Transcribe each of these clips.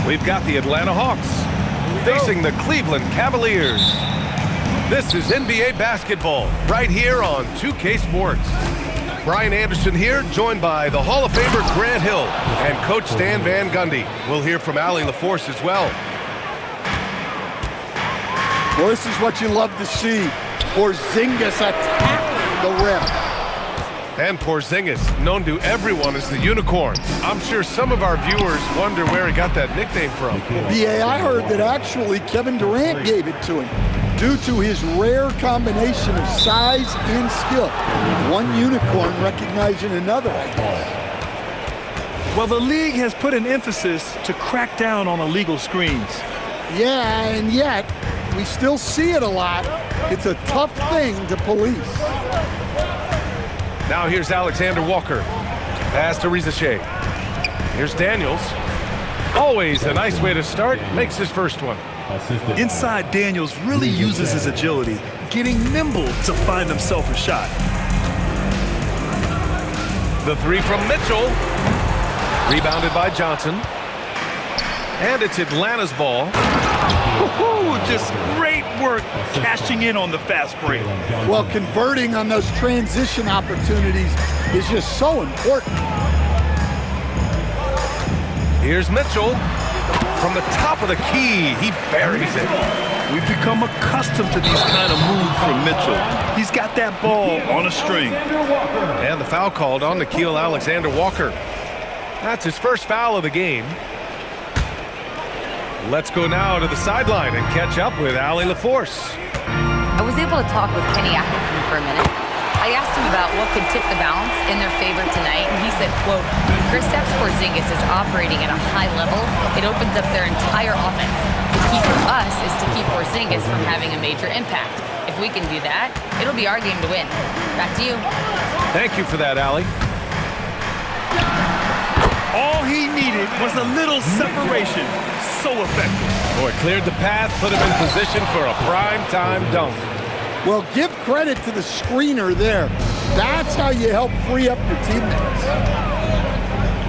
We've got the Atlanta Hawks facing the Cleveland Cavaliers. This is NBA basketball right here on 2K Sports. Brian Anderson here, joined by the Hall of Famer Grant Hill and Coach Stan Van Gundy. We'll hear from Allie LaForce as well. Well, this is what you love to see. Porzingis attacking the rim. And Porzingis, known to everyone as the Unicorn. I'm sure some of our viewers wonder where he got that nickname from. BA, I heard that actually Kevin Durant gave it to him due to his rare combination of size and skill. One unicorn recognizing another, I guess. Well, the league has put an emphasis to crack down on illegal screens. Yeah, and yet we still see it a lot. It's a tough thing to police. Now here's Alexander Walker. Pass to Rizachet. Here's Daniels. Always a nice way to start. Makes his first one. Inside, Daniels really uses his agility, getting nimble to find himself a shot. The three from Mitchell. Rebounded by Johnson. And it's Atlanta's ball. Just great work cashing in on the fast break. Well, converting on those transition opportunities is just so important. Here's Mitchell. From the top of the key, he buries it. We've become accustomed to these kind of moves from Mitchell. He's got that ball on a string. And the foul called on Nickeil Alexander-Walker. That's his first foul of the game. Let's go now to the sideline and catch up with Allie LaForce. I was able to talk with Kenny Atkinson for a minute. I asked him about what could tip the balance in their favor tonight, and he said, quote, Kristaps Porzingis is operating at a high level. It opens up their entire offense. The key for us is to keep Porzingis from having a major impact. If we can do that, it'll be our game to win. Back to you. Thank you for that, Allie. All he needed was a little separation. So effective. Boy, cleared the path, put him in position for a prime-time dunk. Well, give credit to the screener there. That's how you help free up your teammates.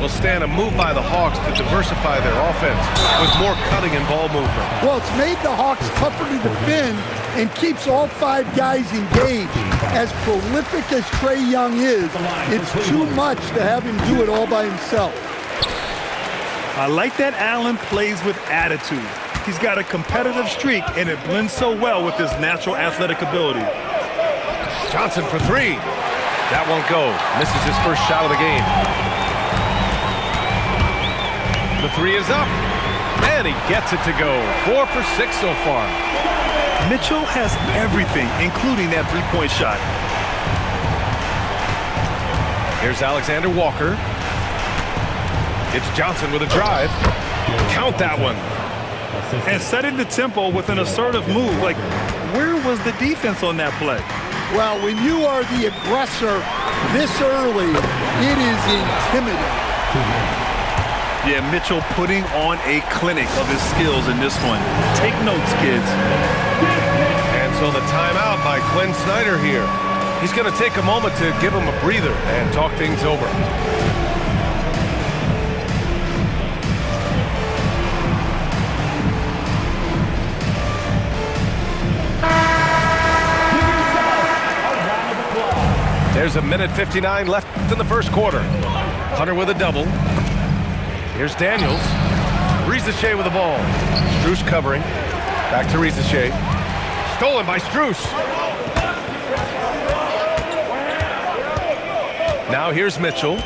Will stand a move by the Hawks to diversify their offense with more cutting and ball movement. Well, it's made the Hawks tougher to defend and keeps all five guys engaged. As prolific as Trae Young is, it's too much to have him do it all by himself. I like that Allen plays with attitude. He's got a competitive streak, and it blends so well with his natural athletic ability. Johnson for three. That won't go. Misses his first shot of the game. The three is up, and he gets it to go. 4 for 6 so far. Mitchell has everything, including that three-point shot. Here's Alexander Walker. It's Johnson with a drive. Count that one. And setting the tempo with an assertive move. Like, where was the defense on that play? Well, when you are the aggressor this early, it is intimidating. Yeah, Mitchell putting on a clinic of his skills in this one. Take notes, kids. And so the timeout by Quinn Snyder here. He's going to take a moment to give him a breather and talk things over. There's a minute 59 left in the first quarter. Hunter with a double. Here's Daniels. Rizachet with the ball. Strus covering. Back to Rizachet. Stolen by Strus. Now here's Mitchell.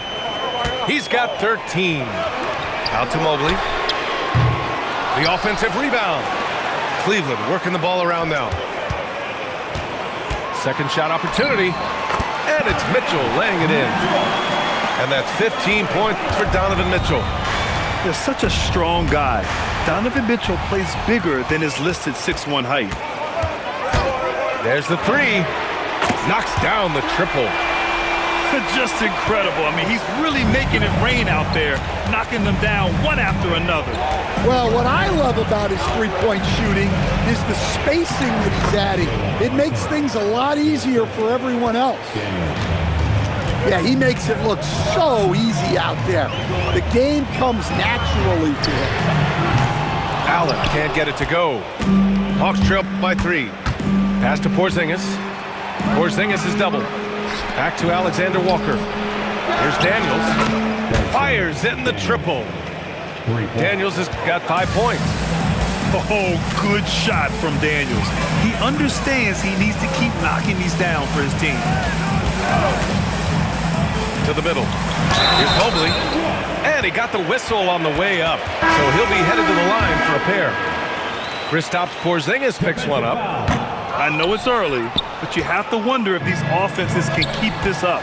He's got 13. Out to Mobley. The offensive rebound. Cleveland working the ball around now. Second shot opportunity. And it's Mitchell laying it in. And that's 15 points for Donovan Mitchell. He's such a strong guy. Donovan Mitchell plays bigger than his listed 6'1" height. There's the three. Knocks down the triple. Just incredible. I mean, he's really making it rain out there, knocking them down one after another. Well, what I love about his three-point shooting is the spacing that he's adding. It makes things a lot easier for everyone else. Yeah, he makes it look so easy out there. The game comes naturally to him. Allen can't get it to go. Hawks trail by 3. Pass to Porzingis. Porzingis is doubled. Back to Alexander Walker. Here's Daniels. Fires in the triple. Daniels has got 5 points. Oh, good shot from Daniels. He understands he needs to keep knocking these down for his team. To the middle. Here's Mobley. And he got the whistle on the way up. So he'll be headed to the line for a pair. Kristaps Porzingis picks one up. I know it's early, but you have to wonder if these offenses can keep this up.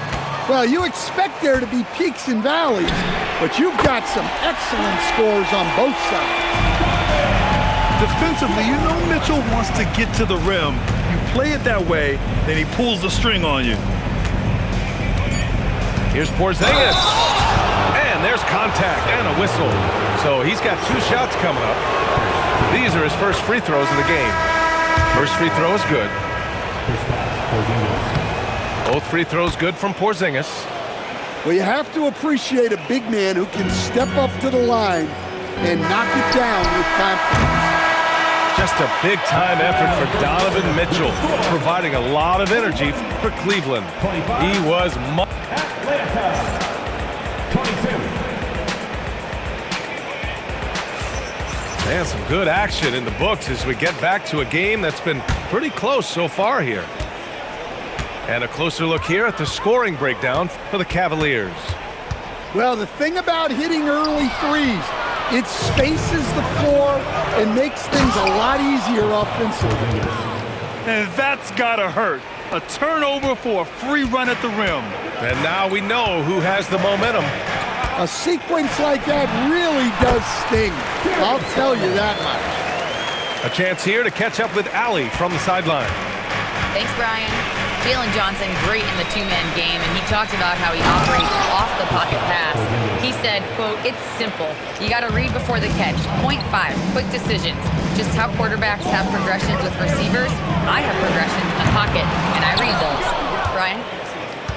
Well, you expect there to be peaks and valleys, but you've got some excellent scores on both sides. Defensively, you know Mitchell wants to get to the rim. You play it that way, then he pulls the string on you. Here's Porzingis. And there's contact and a whistle. So he's got 2 shots coming up. These are his first free throws of the game. First free throw is good. Both free throws good from Porzingis. Well, you have to appreciate a big man who can step up to the line and knock it down with confidence. Just a big-time effort for Donovan Mitchell, providing a lot of energy for Cleveland. He was and some good action in the books as we get back to a game that's been pretty close so far here. And a closer look here at the scoring breakdown for the Cavaliers. Well, the thing about hitting early threes, it spaces the floor and makes things a lot easier offensively. And that's gotta hurt. A turnover for a free run at the rim. And now we know who has the momentum. A sequence like that really does sting. I'll tell you that much. A chance here to catch up with Allie from the sideline. Thanks, Brian. Jalen Johnson, great in the 2-man game, and he talked about how he operates off the pocket pass. He said, quote, "It's simple. You got to read before the catch. Point 5, quick decisions. Just how quarterbacks have progressions with receivers, I have progressions in the pocket, and I read those." Brian?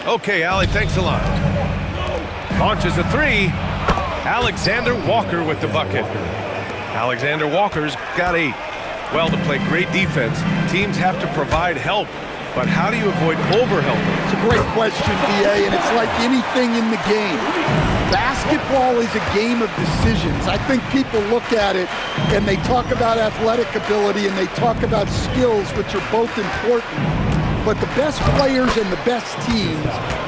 Okay, Allie, thanks a lot. Launches a 3. Alexander Walker with the bucket. Alexander Walker's got 8. Well, to play great defense, teams have to provide help. But how do you avoid overhelping? It's a great question, B.A., and it's like anything in the game. Basketball is a game of decisions. I think people look at it and they talk about athletic ability and they talk about skills, which are both important. But the best players and the best teams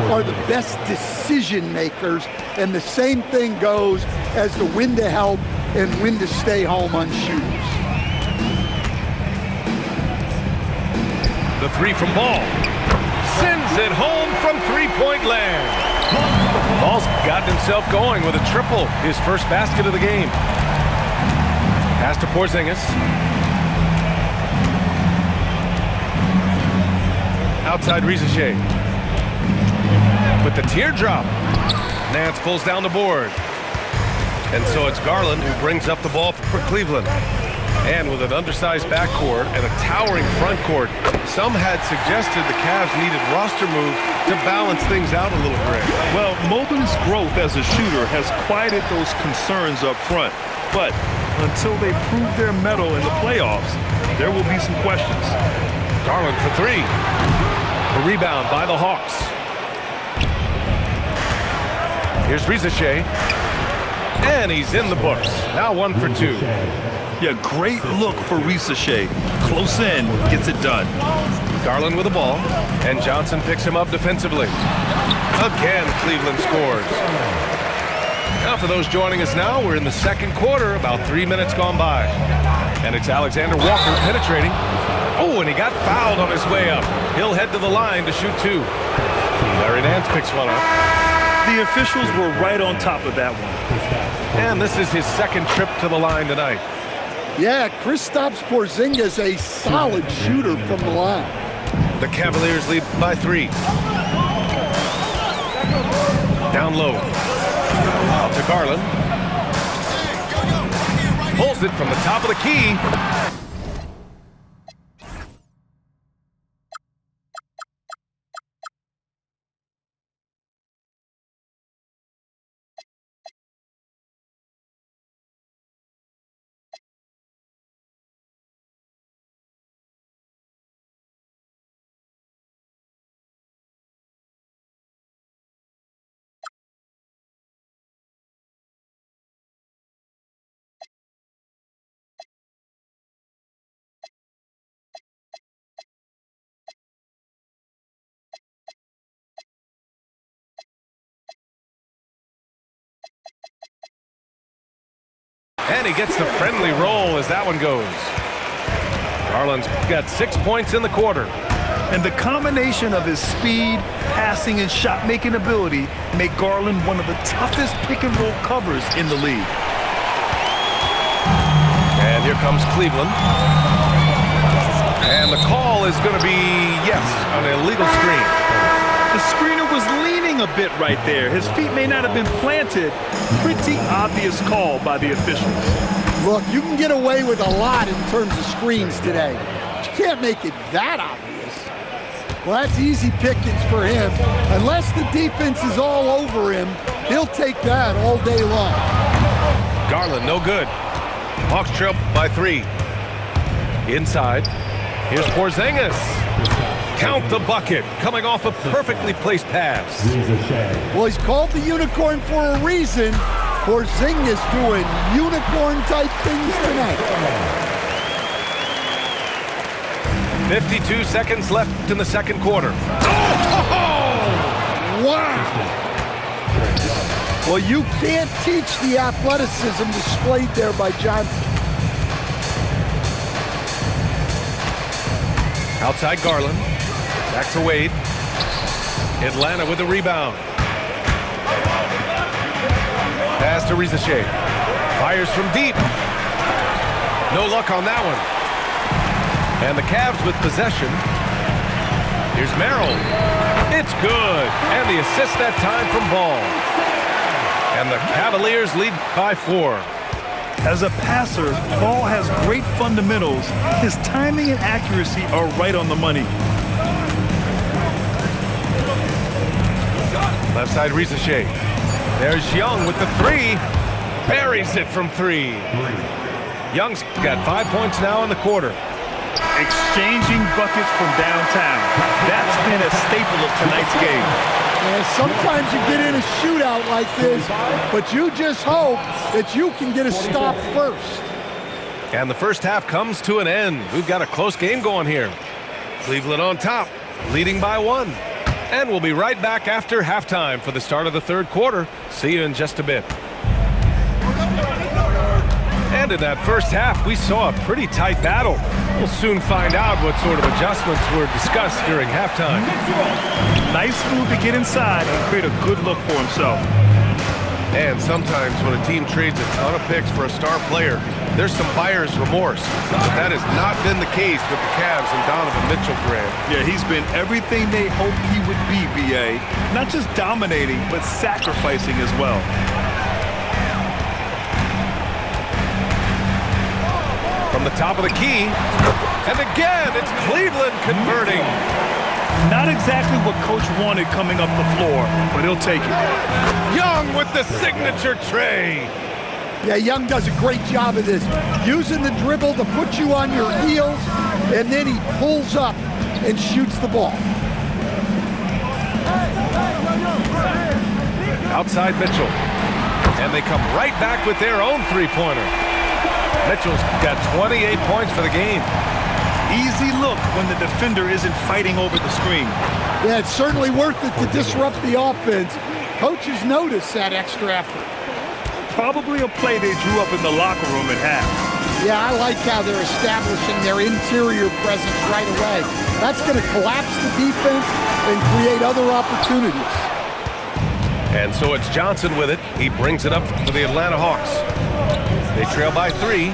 are the best decision makers, and the same thing goes as to when to help and when to stay home on shoes. The 3 from Ball. Sends it home from 3-point land. Ball's gotten himself going with a triple, his first basket of the game. Pass to Porzingis. Outside Rizachet. With the teardrop. Nance pulls down the board. And so it's Garland who brings up the ball for Cleveland. And with an undersized backcourt and a towering front court, some had suggested the Cavs needed roster moves to balance things out a little bit. Well, Mobley's growth as a shooter has quieted those concerns up front. But until they prove their mettle in the playoffs, there will be some questions. Garland for 3. The rebound by the Hawks. Here's Rizachet. And he's in the books. Now 1 for 2. Yeah, great look for Rizachet. Close in, gets it done. Garland with the ball, and Johnson picks him up defensively. Again, Cleveland scores. Now for those joining us now, we're in the second quarter, about 3 minutes gone by. And it's Alexander Walker penetrating. Oh, and he got fouled on his way up. He'll head to the line to shoot 2. Larry Nance picks one up. The officials were right on top of that one. And this is his second trip to the line tonight. Yeah, Kristaps Porzingis, a solid shooter from the line. The Cavaliers lead by 3. Down low. Out to Garland. Pulls it from the top of the key. And he gets the friendly roll as that one goes. Garland's got 6 points in the quarter. And the combination of his speed, passing, and shot-making ability make Garland one of the toughest pick-and-roll covers in the league. And here comes Cleveland. And the call is going to be, yes, an illegal screen. The screener was leaning a bit right there. His feet may not have been planted. Pretty obvious call by the officials. Look, you can get away with a lot in terms of screens today. But you can't make it that obvious. Well, that's easy pickings for him. Unless the defense is all over him, he'll take that all day long. Garland, no good. Hawks trail by 3. Inside. Here's Porzingis. Count the bucket, coming off a perfectly placed pass. Well, he's called the unicorn for a reason. Porzingis doing unicorn-type things tonight. 52 seconds left in the second quarter. Oh! Wow! Well, you can't teach the athleticism displayed there by Johnson. Outside Garland. Back to Wade. Atlanta with the rebound. Pass to Rizachet. Fires from deep. No luck on that one. And the Cavs with possession. Here's Merrill. It's good. And the assist that time from Ball. And the Cavaliers lead by 4. As a passer, Ball has great fundamentals. His timing and accuracy are right on the money. Left side Rizachet. There's Young with the 3. Buries it from 3. Young's got 5 points now in the quarter. Exchanging buckets from downtown. That's been a staple of tonight's game. Yeah, sometimes you get in a shootout like this, but you just hope that you can get a stop first. And the first half comes to an end. We've got a close game going here. Cleveland on top, leading by 1. And we'll be right back after halftime for the start of the third quarter. See you in just a bit. And in that first half, we saw a pretty tight battle. We'll soon find out what sort of adjustments were discussed during halftime. Nice move to get inside and create a good look for himself. And sometimes when a team trades a ton of picks for a star player, there's some buyer's remorse. But that has not been the case with the Cavs and Donovan Mitchell, Grant. Yeah, he's been everything they hoped he would be, B.A. Not just dominating, but sacrificing as well. From the top of the key, and again, it's Cleveland converting. Not exactly what Coach wanted coming up the floor, but he'll take it. Young with the signature tray. Yeah, Young does a great job of this. Using the dribble to put you on your heels, and then he pulls up and shoots the ball. Outside Mitchell. And they come right back with their own three-pointer. Mitchell's got 28 points for the game. Easy look when the defender isn't fighting over the screen. Yeah, it's certainly worth it to disrupt the offense. Coaches notice that extra effort. Probably a play they drew up in the locker room at half. Yeah, I like how they're establishing their interior presence right away. That's going to collapse the defense and create other opportunities. And so it's Johnson with it. He brings it up for the Atlanta Hawks. They trail by 3.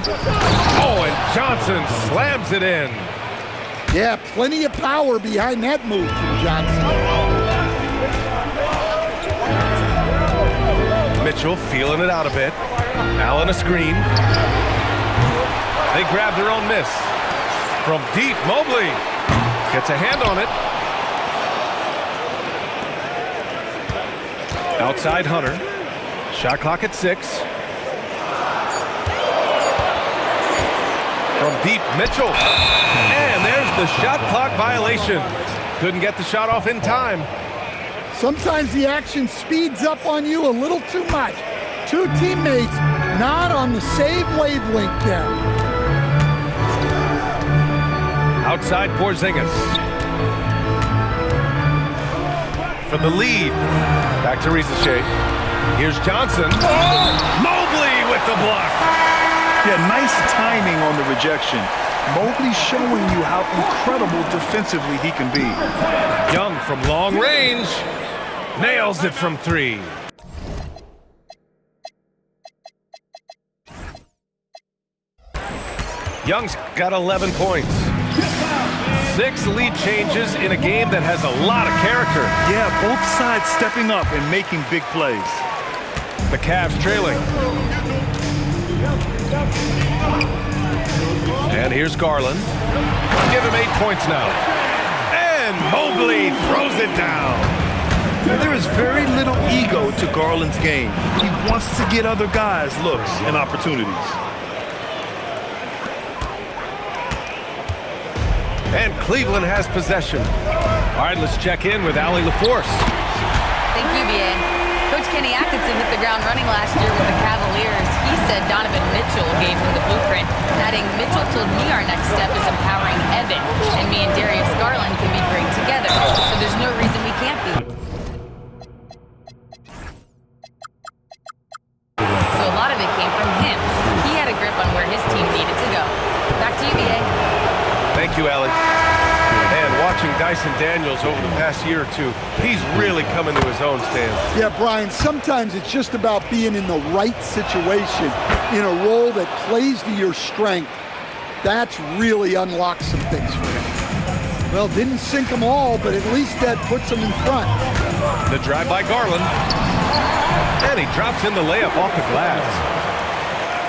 Oh, and Johnson slams it in. Yeah, plenty of power behind that move from Johnson. Mitchell feeling it out a bit. Allen a screen. They grab their own miss. From deep, Mobley gets a hand on it. Outside Hunter. Shot clock at 6. From deep, Mitchell. And there's the shot clock violation. Couldn't get the shot off in time. Sometimes the action speeds up on you a little too much. Two teammates not on the same wavelength there. Outside Porzingis. For the lead. Back to Rizachet. Here's Johnson. Oh! Mobley with the block. Yeah, nice timing on the rejection. Mobley showing you how incredible defensively he can be. Young from long range. Nails it from 3. Young's got 11 points. 6 lead changes in a game that has a lot of character. Yeah, both sides stepping up and making big plays. The Cavs trailing. And here's Garland. Give him 8 points now. And Mobley throws it down. There is very little ego to Garland's game. He wants to get other guys looks and opportunities. And Cleveland has possession. All right, let's check in with Allie LaForce. Thank you, B.A. Coach Kenny Atkinson hit the ground running last year with the Cavaliers. He said Donovan Mitchell gave him the blueprint, adding, Mitchell told me our next step is empowering Evan, and me and Darius Garland can be great together, so there's no reason we can't be. So a lot of it came from him. He had a grip on where his team needed to go. Back to you, B.A. Thank you, Allie. And watching Dyson Daniels over the past year or two, he's really coming to his own, Stan. Yeah, Brian, sometimes it's just about being in the right situation, in a role that plays to your strength. That's really unlocked some things for him. Well, didn't sink them all, but at least that puts them in front. The drive by Garland. And he drops in the layup off the glass.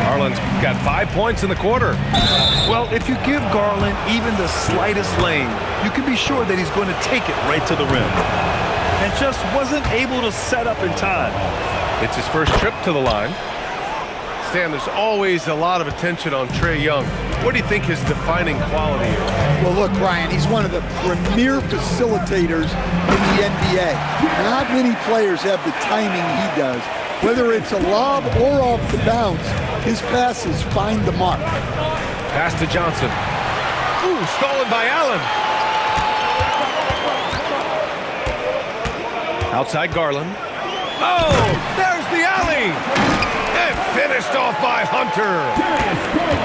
Garland's got 5 points in the quarter. Well, if you give Garland even the slightest lane, you can be sure that he's going to take it right to the rim. And just wasn't able to set up in time. It's his first trip to the line. Stan, there's always a lot of attention on Trae Young. What do you think his defining quality is? Well, look, Brian, he's one of the premier facilitators in the NBA. Not many players have the timing he does. Whether it's a lob or off the bounce, his passes find the mark. Pass to Johnson. Ooh, stolen by Allen. Outside Garland. Oh, there's the alley. And finished off by Hunter.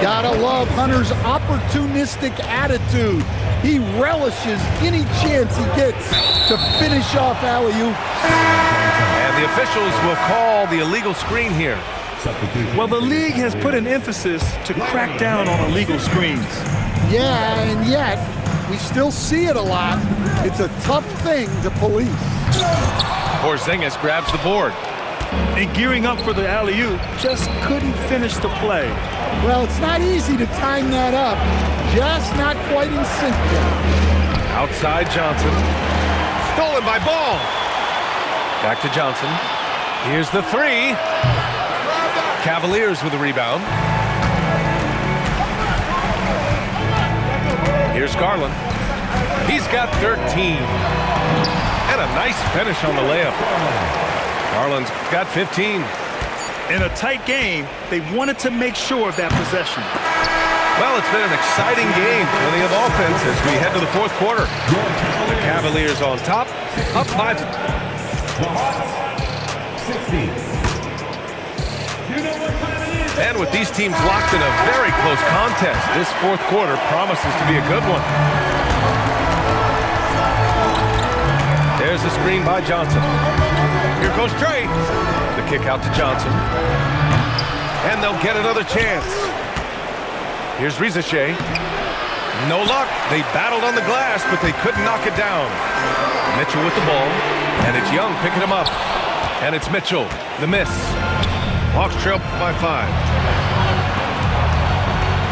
Gotta love Hunter's opportunistic attitude. He relishes any chance he gets to finish off alley-oop. And the officials will call the illegal screen here. Well, the league has put an emphasis to crack down on illegal screens. Yeah, and yet, we still see it a lot. It's a tough thing to police. Porzingis grabs the board. And gearing up for the alley-oop, just couldn't finish the play. Well, it's not easy to time that up. Just not quite in sync yet. Outside Johnson. Stolen by Ball. Back to Johnson. Here's the 3. Cavaliers with a rebound. Here's Garland. He's got 13. And a nice finish on the layup. Garland's got 15. In a tight game, they wanted to make sure of that possession. Well, it's been an exciting game. Plenty of offense as we head to the fourth quarter. The Cavaliers on top, up by 60. And with these teams locked in a very close contest, this fourth quarter promises to be a good one. There's the screen by Johnson. Here goes Trae. The kick out to Johnson. And they'll get another chance. Here's Rizachet. No luck. They battled on the glass, but they couldn't knock it down. Mitchell with the ball. And it's Young picking him up. And it's Mitchell. The miss. Hawks trail by 5.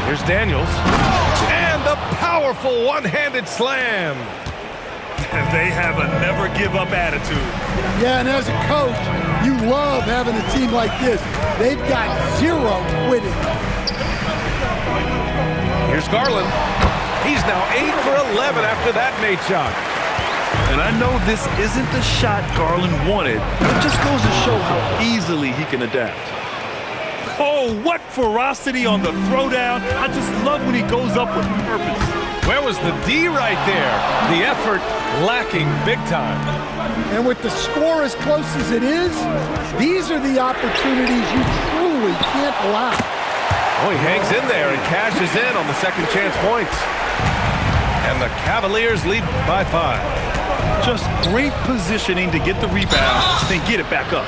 Here's Daniels. And the powerful one-handed slam. They have a never-give-up attitude. Yeah, and as a coach, you love having a team like this. They've got zero quitting. Here's Garland. He's now 8 for 11 after that made shot. And I know this isn't the shot Garland wanted. It just goes to show how easily he can adapt. Oh, what ferocity on the throwdown. I just love when he goes up with purpose. Where was the D right there? The effort lacking big time. And with the score as close as it is, these are the opportunities you truly can't allow. Oh, he hangs in there and cashes in on the second chance points. And the Cavaliers lead by 5. Just great positioning to get the rebound, then get it back up.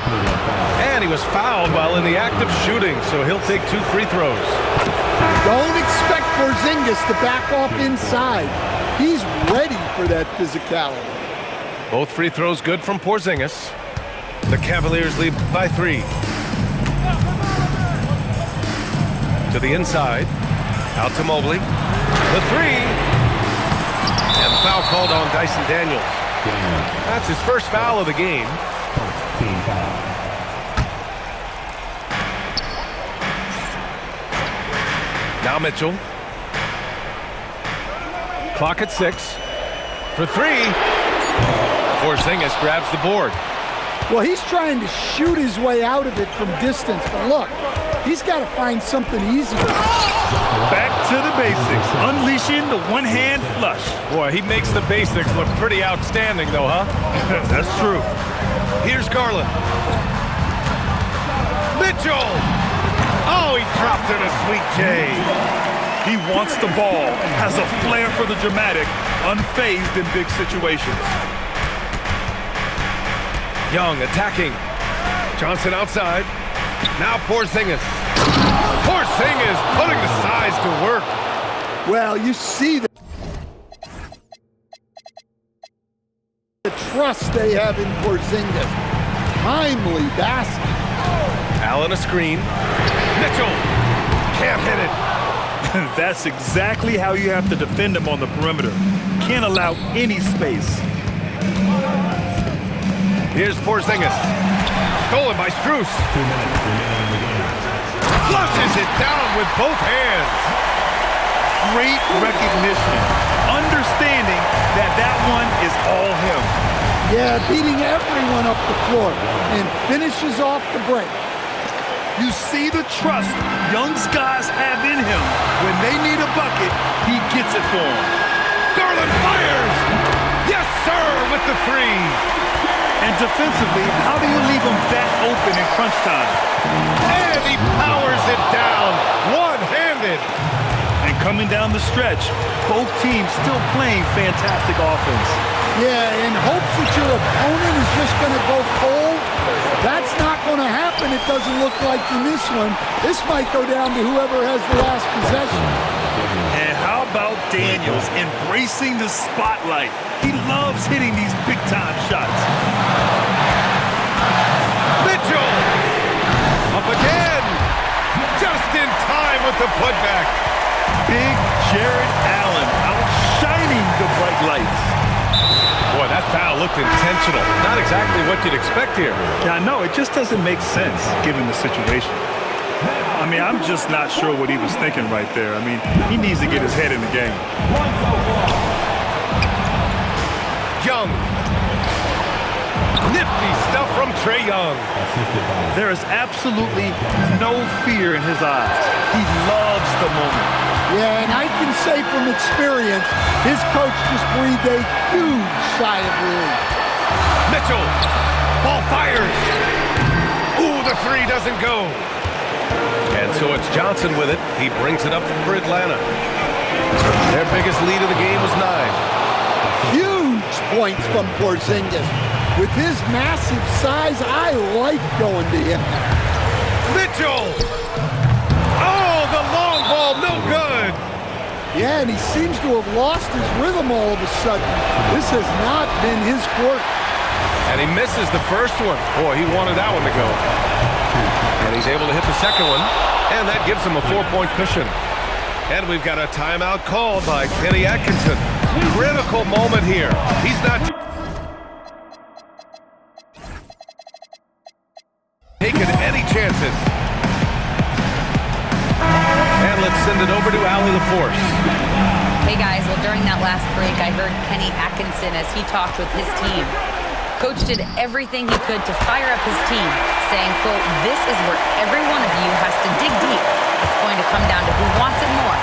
And he was fouled while in the act of shooting, so he'll take 2 free throws. Don't expect Porzingis to back off inside. He's ready for that physicality. Both free throws good from Porzingis. The Cavaliers lead by 3. To the inside. Out to Mobley. The 3. And the foul called on Dyson Daniels. That's his first foul of the game. Now Mitchell. Clock at 6. For 3. Porzingis grabs the board. Well, he's trying to shoot his way out of it from distance, but look, he's got to find something easier. Back to the basics, unleashing the one-hand flush. Boy, he makes the basics look pretty outstanding, though, huh? That's true. Here's Garland. Mitchell! Oh, he dropped it a sweet J. He wants the ball, has a flair for the dramatic, unfazed in big situations. Young attacking. Johnson outside. Now Porzingis. Porzingis putting the size to work. Well, you see the trust they have in Porzingis. Timely basket. Allen a screen. Mitchell can't hit it. That's exactly how you have to defend him on the perimeter. Can't allow any space. Here's Porzingis. Stolen by Strus. 2 minutes remaining in the game. Flushes it down with both hands. Great recognition. Understanding that that one is all him. Yeah, beating everyone up the floor and finishes off the break. You see the trust Young's guys have in him. When they need a bucket, he gets it for them. Garland fires. Yes, sir, with the 3. And defensively, how do you leave him that open in crunch time? And he powers it down, one-handed. And coming down the stretch, both teams still playing fantastic offense. Yeah, in hopes that your opponent is just going to go cold. That's not going to happen, it doesn't look like in this one. This might go down to whoever has the last possession. And how about Daniels embracing the spotlight? He loves hitting these big-time shots. Mitchell! Up again! Just in time with the putback. Big Jared Allen outshining the bright lights. Boy, that foul looked intentional. Not exactly what you'd expect here. Yeah, I know. It just doesn't make sense given the situation. I mean, I'm just not sure what he was thinking right there. I mean, he needs to get his head in the game. Young. Nifty stuff from Trae Young. There is absolutely no fear in his eyes. He loves the moment. Yeah, and I can say from experience, his coach just breathed a huge sigh of relief. Mitchell. Ball fires. Ooh, the 3 doesn't go. And so it's Johnson with it. He brings it up for Atlanta. Their biggest lead of the game was 9. Huge points from Porzingis. With his massive size, I like going to him. Mitchell! Oh, the long ball, no good! Yeah, and he seems to have lost his rhythm all of a sudden. This has not been his quirk. And he misses the first one. Boy, he wanted that one to go. And he's able to hit the second one, and that gives him a 4-point cushion. And we've got a timeout called by Kenny Atkinson. Critical moment here. He's not taking any chances. And let's send it over to Allie LaForce. Hey guys, well during that last break, I heard Kenny Atkinson as he talked with his team. Coach did everything he could to fire up his team, saying, quote, "This is where every one of you has to dig deep. It's going to come down to who wants it more.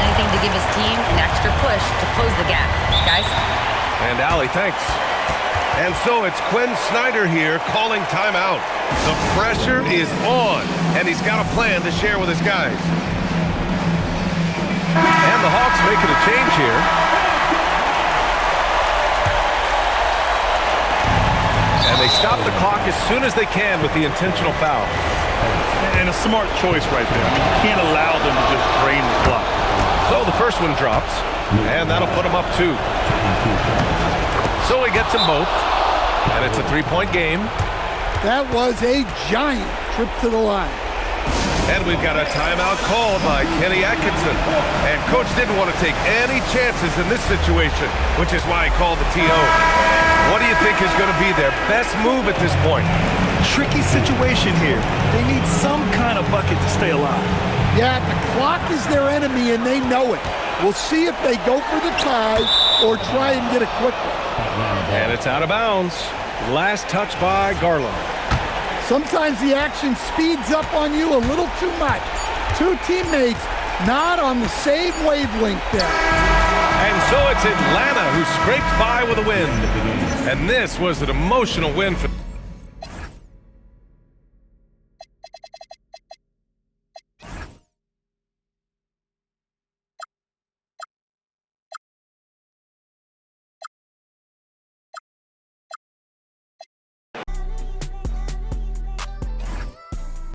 Anything to give his team an extra push to close the gap." Guys? And Allie, thanks. And so it's Quinn Snyder here calling timeout. The pressure is on, and he's got a plan to share with his guys. And the Hawks making a change here. And they stop the clock as soon as they can with the intentional foul. And a smart choice right there. I mean, you can't allow them to just drain the clock. So the first one drops, and that'll put them up 2. So he gets them both, and it's a 3-point game. That was a giant trip to the line. And we've got a timeout called by Kenny Atkinson. And Coach didn't want to take any chances in this situation, which is why he called the TO. What do you think is going to be their best move at this point? Tricky situation here. They need some kind of bucket to stay alive. Yeah, the clock is their enemy, and they know it. We'll see if they go for the tie or try and get it quickly. And it's out of bounds. Last touch by Garland. Sometimes the action speeds up on you a little too much. 2 teammates not on the same wavelength there. And so it's Atlanta who scrapes by with a win. And this was an emotional win for